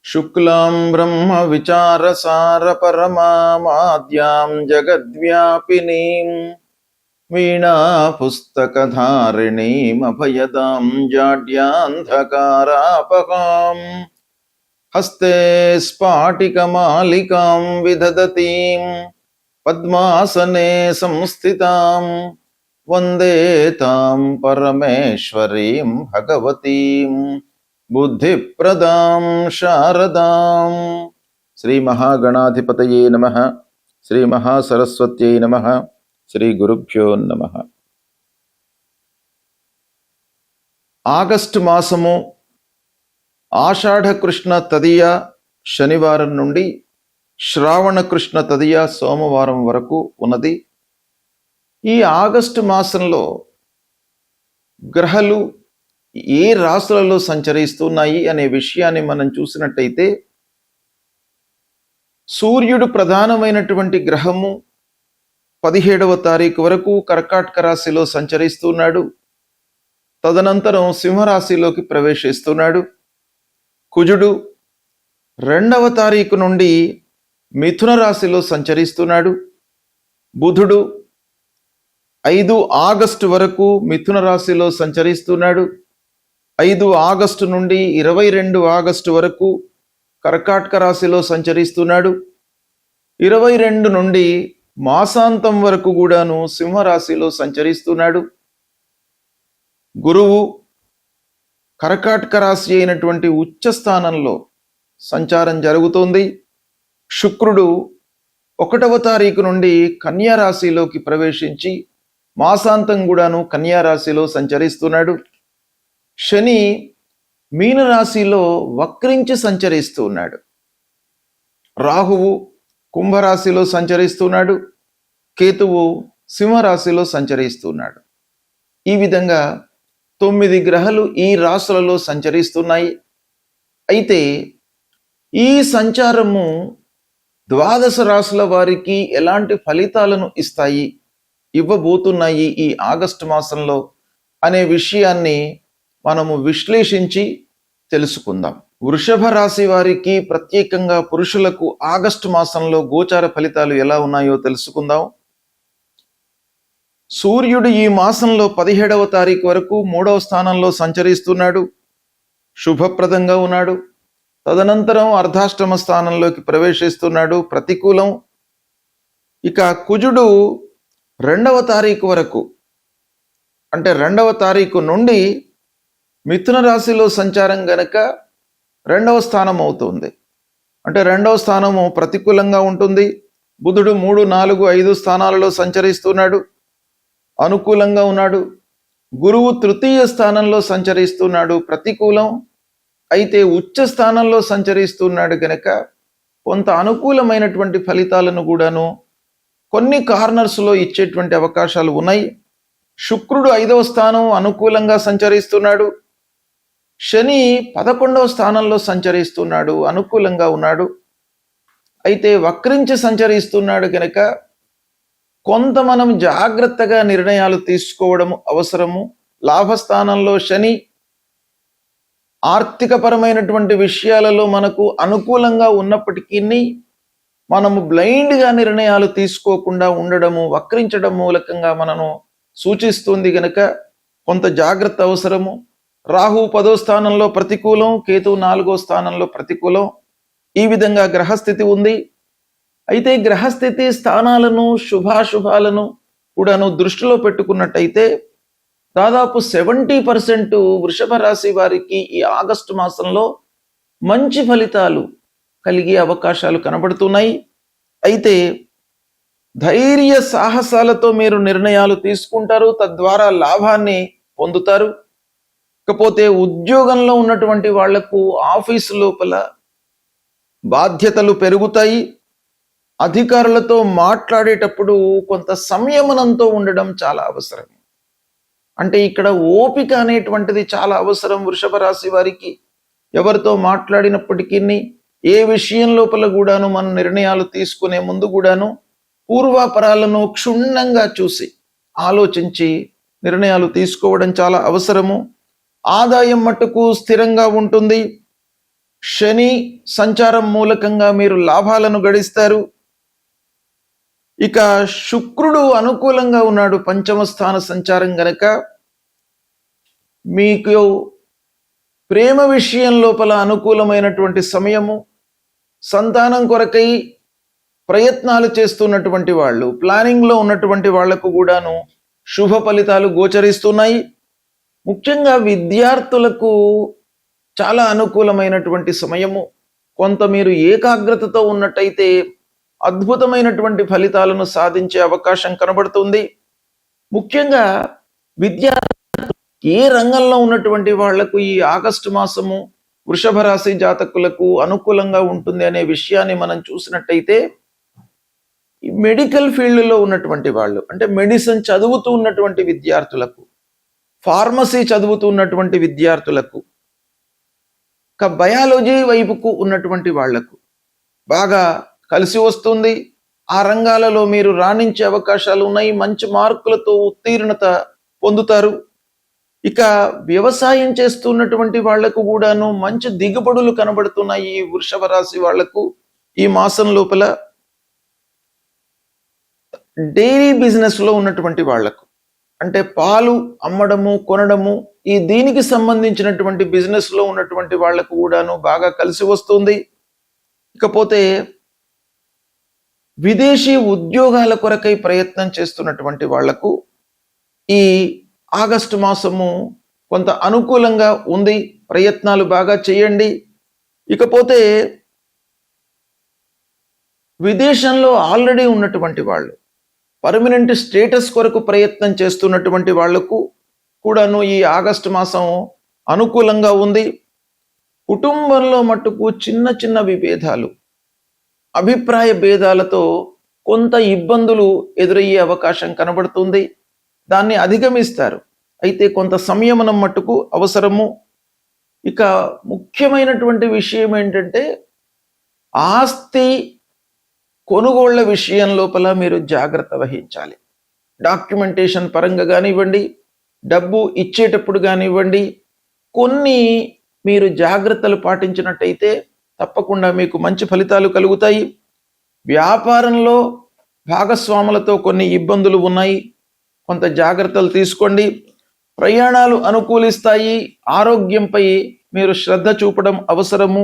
శుక్లాం బ్రహ్మ విచారసార పరమాద్యాం జగద్వ్యాపినీం వీణా పుస్తకధారిణీం అభయదాం జాడ్యాంధకారాపహాం హస్తే స్ఫాటికమాలికాం విదధతీం పద్మాసనే సంస్థితాం వందే తాం పరమేశ్వరీం భగవతీం బుద్ధిప్రదాం శారదాం. శ్రీ మహాగణాధిపతయే నమః. శ్రీ మహాసరస్వత్యై నమః. శ్రీ గురుభ్యో నమః. ఆగస్టు మాసము ఆషాఢ కృష్ణ తదియ శనివారం నుండి శ్రావణ కృష్ణ తదియ సోమవారం వరకు ఉన్నది. ఈ ఆగస్టు మాసంలో గ్రహాలు ఏ రాశులలో సంచరిస్తున్నాయి అనే విషయాన్ని మనం చూసినట్టయితే, సూర్యుడు ప్రధానమైనటువంటి గ్రహము 17వ తారీఖు వరకు కర్కాటక రాశిలో సంచరిస్తున్నాడు. తదనంతరం సింహరాశిలోకి ప్రవేశిస్తున్నాడు. కుజుడు 2వ తారీఖు నుండి మిథున రాశిలో సంచరిస్తున్నాడు. బుధుడు 5 ఆగస్టు వరకు మిథున రాశిలో సంచరిస్తున్నాడు. 5 ఆగస్టు నుండి 22 ఆగస్టు వరకు కర్కాటక రాశిలో సంచరిస్తున్నాడు. 22 నుండి మాసాంతం వరకు కూడాను సింహరాశిలో సంచరిస్తున్నాడు. గురువు కర్కాటక రాశి అయినటువంటి ఉచ్చ స్థానంలో సంచారం జరుగుతోంది. శుక్రుడు 1వ తారీఖు నుండి కన్యా రాశిలోకి ప్రవేశించి మాసాంతం కూడాను కన్యా రాశిలో సంచరిస్తున్నాడు. శని మీనరాశిలో వక్రించి సంచరిస్తూ ఉన్నాడు. రాహువు కుంభరాశిలో సంచరిస్తున్నాడు. కేతువు సింహరాశిలో సంచరిస్తున్నాడు. ఈ విధంగా 9 గ్రహాలు ఈ రాశులలో సంచరిస్తున్నాయి. అయితే ఈ సంచారము 12 రాశుల వారికి ఎలాంటి ఫలితాలను ఇవ్వబోతున్నాయి ఈ ఆగస్టు మాసంలో అనే విషయాన్ని మనము విశ్లేషించి తెలుసుకుందాం. వృషభ రాశి వారికి, ప్రత్యేకంగా పురుషులకు ఆగస్టు మాసంలో గోచార ఫలితాలు ఎలా ఉన్నాయో తెలుసుకుందాం. సూర్యుడు ఈ మాసంలో 17వ తారీఖు వరకు 3వ స్థానంలో సంచరిస్తున్నాడు. శుభప్రదంగా ఉన్నాడు. తదనంతరం అర్ధాష్టమ స్థానంలోకి ప్రవేశిస్తున్నాడు, ప్రతికూలం. ఇక కుజుడు 2వ తారీఖు వరకు, అంటే 2వ తారీఖు నుండి మిథున రాశిలో సంచారం గనక 2వ స్థానం అవుతుంది. అంటే 2వ స్థానము ప్రతికూలంగా ఉంటుంది. బుధుడు 3, 4, 5 స్థానాలలో సంచరిస్తున్నాడు, అనుకూలంగా ఉన్నాడు. గురువు 3వ స్థానంలో సంచరిస్తున్నాడు, ప్రతికూలం. అయితే ఉచ్చ స్థానంలో సంచరిస్తున్నాడు గనక కొంత అనుకూలమైనటువంటి ఫలితాలను కూడాను కొన్ని కార్నర్స్లో ఇచ్చేటువంటి అవకాశాలు ఉన్నాయి. శుక్రుడు 5వ స్థానం అనుకూలంగా సంచరిస్తున్నాడు. శని 11వ స్థానంలో సంచరిస్తున్నాడు, అనుకూలంగా ఉన్నాడు. అయితే వక్రించి సంచరిస్తున్నాడు కనుక కొంత మనం జాగ్రత్తగా నిర్ణయాలు తీసుకోవడం అవసరము. లాభస్థానంలో శని ఆర్థికపరమైనటువంటి విషయాలలో మనకు అనుకూలంగా ఉన్నప్పటికీ మనము బ్లైండ్గా నిర్ణయాలు తీసుకోకుండా ఉండడము, వక్రించడం మూలకంగా మనను సూచిస్తుంది గనక కొంత జాగ్రత్త అవసరము. రాహు 10వ స్థానంలో ప్రతికూలం, కేతు 4వ స్థానంలో ప్రతికూలం. ఈ విధంగా గ్రహస్థితి ఉంది. అయితే గ్రహస్థితి స్థానాలను, శుభాశుభాలను కూడాను దృష్టిలో పెట్టుకున్నట్టయితే దాదాపు 70% వృషభ రాశి వారికి ఈ ఆగస్టు మాసంలో మంచి ఫలితాలు కలిగే అవకాశాలు కనబడుతున్నాయి. అయితే ధైర్య సాహసాలతో మీరు నిర్ణయాలు తీసుకుంటారు, తద్వారా లాభాన్ని పొందుతారు. ఇకపోతే ఉద్యోగంలో ఉన్నటువంటి వాళ్లకు ఆఫీసు లోపల బాధ్యతలు పెరుగుతాయి. అధికారులతో మాట్లాడేటప్పుడు కొంత సంయమనంతో ఉండడం చాలా అవసరం. అంటే ఇక్కడ ఓపిక అనేటువంటిది చాలా అవసరం వృషభ రాశి వారికి. ఎవరితో మాట్లాడినప్పటికీ ఏ విషయం లోపల కూడాను మన నిర్ణయాలు తీసుకునే ముందు కూడాను పూర్వాపరాలను క్షుణ్ణంగా చూసి ఆలోచించి నిర్ణయాలు తీసుకోవడం చాలా అవసరము. ఆదాయం మట్టుకు స్థిరంగా ఉంటుంది. శని సంచారం మూలకంగా మీరు లాభాలను గడిస్తారు. ఇక శుక్రుడు అనుకూలంగా ఉన్నాడు, పంచమ స్థాన సంచారం గనక మీకు ప్రేమ విషయం లోపల అనుకూలమైనటువంటి సమయము. సంతానం కొరకై ప్రయత్నాలు చేస్తున్నటువంటి వాళ్ళు, ప్లానింగ్లో ఉన్నటువంటి వాళ్లకు కూడాను శుభ ఫలితాలు గోచరిస్తున్నాయి. ముఖ్యంగా విద్యార్థులకు చాలా అనుకూలమైనటువంటి సమయము. కొంత మీరు ఏకాగ్రతతో ఉన్నట్టయితే అద్భుతమైనటువంటి ఫలితాలను సాధించే అవకాశం కనబడుతుంది. ముఖ్యంగా ఏ రంగంలో ఉన్నటువంటి వాళ్లకు ఈ ఆగస్టు మాసము వృషభ రాశి జాతకులకు అనుకూలంగా ఉంటుంది అనే విషయాన్ని మనం చూసినట్టయితే, ఈ మెడికల్ ఫీల్డ్లో ఉన్నటువంటి వాళ్ళు, అంటే మెడిసిన్ చదువుతూ ఉన్నటువంటి విద్యార్థులకు, ఫార్మసీ చదువుతూ ఉన్నటువంటి విద్యార్థులకు, బయాలజీ వైపుకు ఉన్నటువంటి వాళ్లకు బాగా కలిసి వస్తుంది. ఆ రంగాలలో మీరు రాణించే అవకాశాలు ఉన్నాయి. మంచి మార్కులతో ఉత్తీర్ణత పొందుతారు. ఇక వ్యవసాయం చేస్తున్నటువంటి వాళ్లకు కూడాను మంచి దిగుబడులు కనబడుతున్నాయి. ఈ వృషభ రాశి వాళ్లకు ఈ మాసం లోపల డైరీ బిజినెస్ లో ఉన్నటువంటి వాళ్లకు, అంటే పాలు అమ్మడము కొనడము, ఈ దీనికి సంబంధించినటువంటి బిజినెస్ లో ఉన్నటువంటి వాళ్లకు కూడాను బాగా కలిసి వస్తుంది. ఇకపోతే విదేశీ ఉద్యోగాల కొరకై ప్రయత్నం చేస్తున్నటువంటి వాళ్లకు ఈ ఆగస్టు మాసము కొంత అనుకూలంగా ఉంది. ప్రయత్నాలు బాగా చేయండి. ఇకపోతే విదేశంలో ఆల్రెడీ ఉన్నటువంటి వాళ్ళు, పర్మనెంట్ స్టేటస్ కొరకు ప్రయత్నం చేస్తున్నటువంటి వాళ్లకు కూడాను ఈ ఆగస్టు మాసం అనుకూలంగా ఉంది. కుటుంబంలో మట్టుకు చిన్న చిన్న విభేదాలు, అభిప్రాయ భేదాలతో కొంత ఇబ్బందులు ఎదురయ్యే అవకాశం కనబడుతుంది. దాన్ని అధిగమిస్తారు. అయితే కొంత సంయమనం మట్టుకు అవసరము. ఇక ముఖ్యమైనటువంటి విషయం ఏంటంటే, ఆస్తి కొనుగోళ్ల విషయం లోపల మీరు జాగ్రత్త వహించాలి. డాక్యుమెంటేషన్ పరంగా కానివ్వండి, డబ్బు ఇచ్చేటప్పుడు కానివ్వండి, కొన్ని మీరు జాగ్రత్తలు పాటించినట్టయితే తప్పకుండా మీకు మంచి ఫలితాలు కలుగుతాయి. వ్యాపారంలో భాగస్వాములతో కొన్ని ఇబ్బందులు ఉన్నాయి, కొంత జాగ్రత్తలు తీసుకోండి. ప్రయాణాలు అనుకూలిస్తాయి. ఆరోగ్యంపై మీరు శ్రద్ధ చూపడం అవసరము.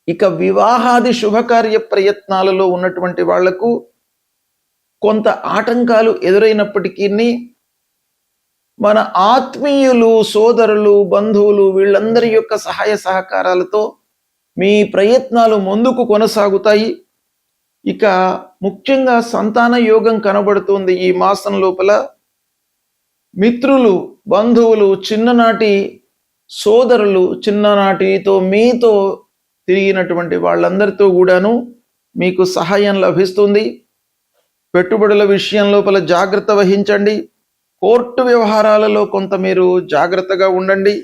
ఇక వివాహాది శుభకార్య ప్రయత్నాలలో ఉన్నటువంటి వాళ్లకు కొంత ఆటంకాలు ఎదురైనప్పటికీ మన ఆత్మీయులు, సోదరులు, బంధువులు వీళ్ళందరి యొక్క సహాయ సహకారాలతో మీ ప్రయత్నాలు ముందుకు కొనసాగుతాయి. ఇక ముఖ్యంగా సంతాన యోగం కనబడుతుంది ఈ మాసం లోపల. మిత్రులు, బంధువులు, చిన్ననాటి సోదరులు, చిన్ననాటితో మీతో తిరిగినటువంటి వాళ్ళందరితో కూడాను మీకు సహాయం లభిస్తుంది. పెట్టుబడుల విషయం లోపల జాగ్రత్త వహించండి. కోర్టు వ్యవహారాలలో కొంత మీరు జాగ్రత్తగా ఉండండి.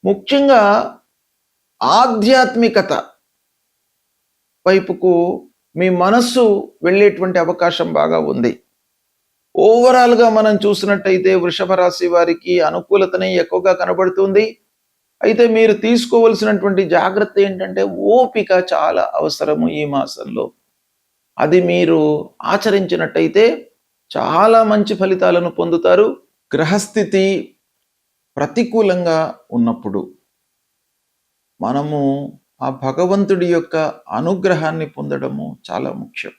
ముఖ్యంగా ఆధ్యాత్మికత వైపుకు మీ మనస్సు వెళ్ళేటువంటి అవకాశం బాగా ఉంది. ఓవరాల్గా మనం చూసినట్టయితే వృషభ రాశి వారికి అనుకూలతనే ఎక్కువగా కనబడుతుంది. అయితే మీరు తీసుకోవలసినటువంటి జాగ్రత్త ఏంటంటే, ఓపిక చాలా అవసరము ఈ మాసంలో. అది మీరు ఆచరించినట్టయితే చాలా మంచి ఫలితాలను పొందుతారు. గ్రహస్థితి ప్రతికూలంగా ఉన్నప్పుడు మనము ఆ భగవంతుడి యొక్క అనుగ్రహాన్ని పొందడము చాలా ముఖ్యం.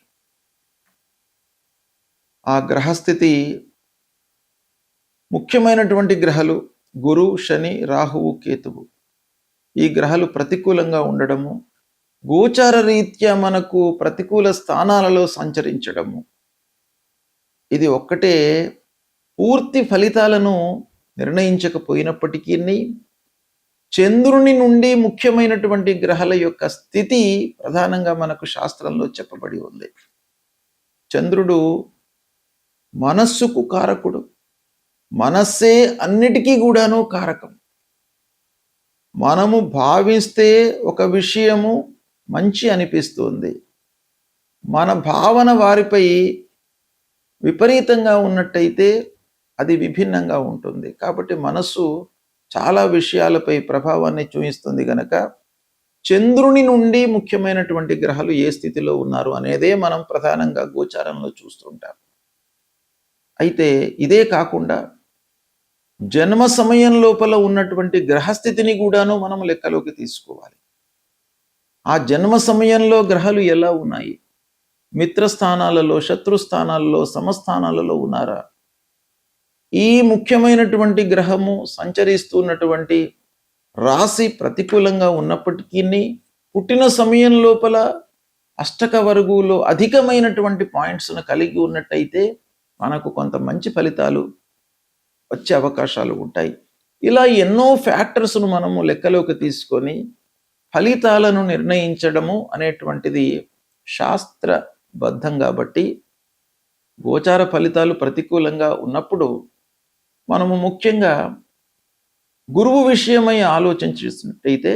ఆ గ్రహస్థితి ముఖ్యమైనటువంటి గ్రహాలు గురు, శని, రాహువు, కేతువు, ఈ గ్రహాలు ప్రతికూలంగా ఉండడము, గోచార రీత్యా మనకు ప్రతికూల స్థానాలలో సంచరించడము, ఇది ఒక్కటే పూర్తి ఫలితాలను నిర్ణయించకపోయినప్పటికీ చంద్రుని నుండి ముఖ్యమైనటువంటి గ్రహాల యొక్క స్థితి ప్రధానంగా మనకు శాస్త్రంలో చెప్పబడి ఉంది. చంద్రుడు మనస్సుకు కారకుడు. మనస్సే అన్నిటికీ కూడాను కారకం. మనము భావిస్తే ఒక విషయము మంచి అనిపిస్తుంది, మన భావన వారిపై విపరీతంగా ఉన్నట్టయితే అది విభిన్నంగా ఉంటుంది. కాబట్టి మనస్సు చాలా విషయాలపై ప్రభావాన్ని చూపిస్తుంది గనక చంద్రుని నుండి ముఖ్యమైనటువంటి గ్రహాలు ఏ స్థితిలో ఉన్నారు అనేదే మనం ప్రధానంగా గోచారంలో చూస్తుంటాం. అయితే ఇదే కాకుండా జన్మ సమయం లోపల ఉన్నటువంటి గ్రహస్థితిని కూడాను మనం లెక్కలోకి తీసుకోవాలి. ఆ జన్మ సమయంలో గ్రహాలు ఎలా ఉన్నాయి, మిత్రస్థానాలలో, శత్రుస్థానాలలో, సమస్థానాలలో ఉన్నారా, ఈ ముఖ్యమైనటువంటి గ్రహము సంచరిస్తున్నటువంటి రాశి ప్రతికూలంగా ఉన్నప్పటికీ పుట్టిన సమయం లోపల అష్టక వర్గులో అధికమైనటువంటి పాయింట్స్ను కలిగి ఉన్నట్టయితే మనకు కొంత మంచి ఫలితాలు వచ్చే అవకాశాలు ఉంటాయి. ఇలా ఎన్నో ఫ్యాక్టర్స్ను మనము లెక్కలోకి తీసుకొని ఫలితాలను నిర్ణయించడము అనేటువంటిది శాస్త్రబద్ధం. కాబట్టి గోచార ఫలితాలు ప్రతికూలంగా ఉన్నప్పుడు మనము ముఖ్యంగా గురువు విషయమై ఆలోచించినట్టయితే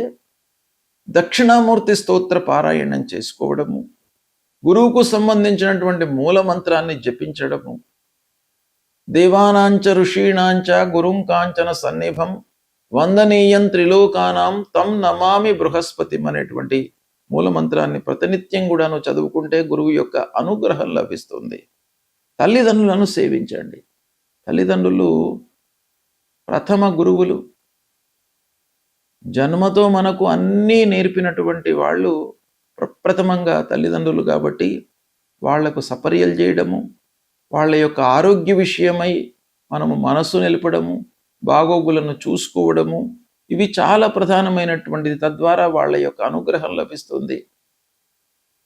దక్షిణామూర్తి స్తోత్ర పారాయణం చేసుకోవడము, గురువుకు సంబంధించినటువంటి మూలమంత్రాన్ని జపించడము, దేవానాంచ ఋషీణాంచ గురుం కాంచన సన్నిభం వందనీయం త్రిలోకానాం తం నమామి బృహస్పతి అనేటువంటి మూలమంత్రాన్ని ప్రతినిత్యం కూడాను చదువుకుంటే గురువు యొక్క అనుగ్రహం లభిస్తుంది. తల్లిదండ్రులను సేవించండి. తల్లిదండ్రులు ప్రథమ గురువులు. జన్మతో మనకు అన్నీ నేర్పినటువంటి వాళ్ళు ప్రప్రథమంగా తల్లిదండ్రులు. కాబట్టి వాళ్లకు సపర్యలు చేయడము, వాళ్ళ యొక్క ఆరోగ్య విషయమై మనము మనసు నిలపడము, బాగోగులను చూసుకోవడము, ఇవి చాలా ప్రధానమైనటువంటిది. తద్వారా వాళ్ళ యొక్క అనుగ్రహం లభిస్తుంది.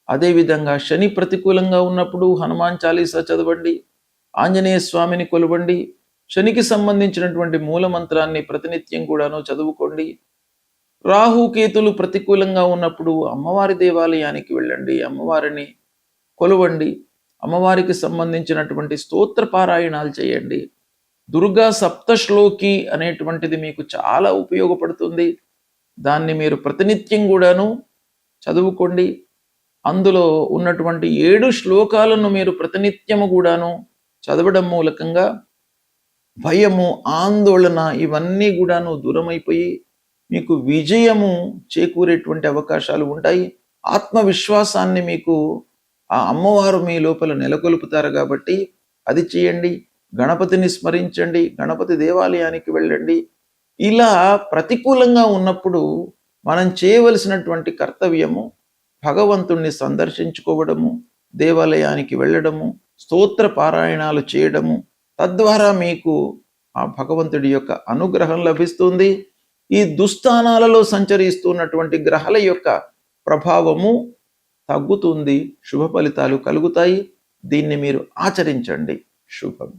అదేవిధంగా శని ప్రతికూలంగా ఉన్నప్పుడు హనుమాన్ చాలీసా చదవండి, ఆంజనేయ స్వామిని కొలవండి, శనికి సంబంధించినటువంటి మూలమంత్రాన్ని ప్రతినిత్యం కూడాను చదువుకోండి. రాహుకేతులు ప్రతికూలంగా ఉన్నప్పుడు అమ్మవారి దేవాలయానికి వెళ్ళండి, అమ్మవారిని కొలవండి, అమ్మవారికి సంబంధించినటువంటి స్తోత్ర పారాయణాలు చేయండి. దుర్గా సప్తశ్లోకి అనేటువంటిది మీకు చాలా ఉపయోగపడుతుంది. దాన్ని మీరు ప్రతినిత్యం కూడాను చదువుకోండి. అందులో ఉన్నటువంటి 7 శ్లోకాలను మీరు ప్రతినిత్యము కూడాను చదవడం మూలకంగా భయము, ఆందోళన ఇవన్నీ కూడాను దూరమైపోయి మీకు విజయము చేకూరేటువంటి అవకాశాలు ఉంటాయి. ఆత్మవిశ్వాసాన్ని మీకు ఆ అమ్మవారు మీ లోపల నెలకొల్పుతారు. కాబట్టి అది చేయండి. గణపతిని స్మరించండి, గణపతి దేవాలయానికి వెళ్ళండి. ఇలా ప్రతికూలంగా ఉన్నప్పుడు మనం చేయవలసినటువంటి కర్తవ్యము భగవంతుణ్ణి సందర్శించుకోవడము, దేవాలయానికి వెళ్ళడము, స్తోత్ర పారాయణాలు చేయడము. తద్వారా మీకు ఆ భగవంతుడి యొక్క అనుగ్రహం లభిస్తుంది. ఈ దుస్థానాలలో సంచరిస్తున్నటువంటి గ్రహాల యొక్క ప్రభావము తగ్గుతుంది, శుభ ఫలితాలు కలుగుతాయి. దీన్ని మీరు ఆచరించండి. శుభం.